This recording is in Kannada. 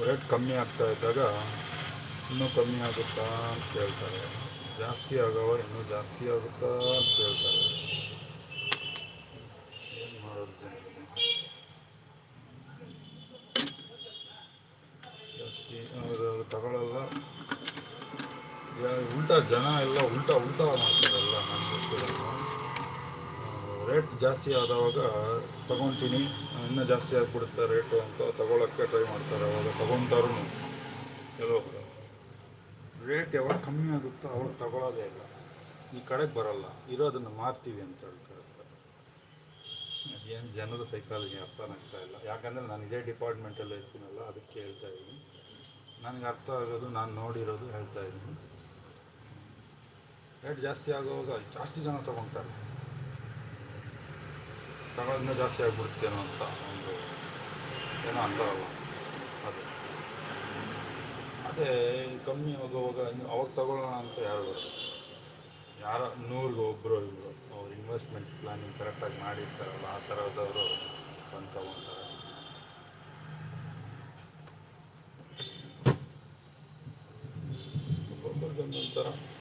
ರೇಟ್ ಕಮ್ಮಿ ಆಗ್ತಾ ಇದ್ದಾಗ ಇನ್ನೂ ಕಮ್ಮಿ ಆಗುತ್ತಾ ಅಂತ ಕೇಳ್ತಾರೆ, ಜಾಸ್ತಿ ಆಗವ ಇನ್ನೂ ಜಾಸ್ತಿ ಆಗುತ್ತಾ ಅಂತ ಕೇಳ್ತಾರೆ. ಏನು ಮಾಡೋದು ಜನರಿಗೆ? ಜಾಸ್ತಿ ಅವರು ತಗೊಳ್ಳಲ್ಲ. ಉಲ್ಟಾ ಜನ ಎಲ್ಲ ಉಲ್ಟಾ ಮಾಡ್ತಾರಲ್ಲ. ನಾನು ಗೊತ್ತಿರಲ್ಲ, ರೇಟ್ ಜಾಸ್ತಿ ಆದವಾಗ ತೊಗೊತೀನಿ, ಇನ್ನೂ ಜಾಸ್ತಿ ಆಗಿಬಿಡುತ್ತೆ ರೇಟು ಅಂತ ತೊಗೊಳಕ್ಕೆ ಟ್ರೈ ಮಾಡ್ತಾರೆ. ಅವಾಗ ತೊಗೊತಾರೂ ಕೆಲವೊಬ್ಬರು ರೇಟ್ ಯಾವಾಗ ಕಮ್ಮಿ ಆಗುತ್ತೋ ಅವಾಗ ತಗೊಳ್ಳೋದೇ ಇಲ್ಲ, ಈ ಕಡೆಗೆ ಬರಲ್ಲ, ಇರೋದನ್ನು ಮಾರ್ತೀವಿ ಅಂತ ಹೇಳ್ತಾರೆ. ಅದೇನು ಜನರ ಸೈಕಾಲಜಿ ಅರ್ಥನಾಗ್ತಾ ಇಲ್ಲ. ಯಾಕಂದರೆ ನಾನು ಇದೇ ಡಿಪಾರ್ಟ್ಮೆಂಟಲ್ಲಿ ಇರ್ತೀನಲ್ಲ, ಅದಕ್ಕೆ ಹೇಳ್ತಾ ಇದ್ದೀನಿ. ನನಗೆ ಅರ್ಥ ಆಗೋದು, ನಾನು ನೋಡಿರೋದು ಹೇಳ್ತಾ ಇದ್ದೀನಿ. ರೇಟ್ ಜಾಸ್ತಿ ಆಗುವಾಗ ಜಾಸ್ತಿ ಜನ ತೊಗೊತಾರೆ, ತಗೊಳ್ಳೋದನ್ನ ಜಾಸ್ತಿ ಆಗಿಬಿಡುತ್ತೇನೋ ಅಂತ ಒಂದು ಏನೋ ಅಂತಾರಲ್ಲ, ಅದೇ ಕಮ್ಮಿ ಆಗುವಾಗ ಅವಾಗ ತಗೊಳ್ಳೋಣ ಅಂತ ಯಾರು ಬರೋದು? ಯಾರೋ 100ಗೆ ಒಬ್ಬರು ಇಬ್ಬರು ಅವ್ರು ಇನ್ವೆಸ್ಟ್ಮೆಂಟ್ ಪ್ಲಾನಿಂಗ್ ಕರೆಕ್ಟಾಗಿ ಮಾಡಿರ್ತಾರಲ್ಲ, ಆ ಥರದವರು ಬಂದು ತೊಗೊತಾರೆ.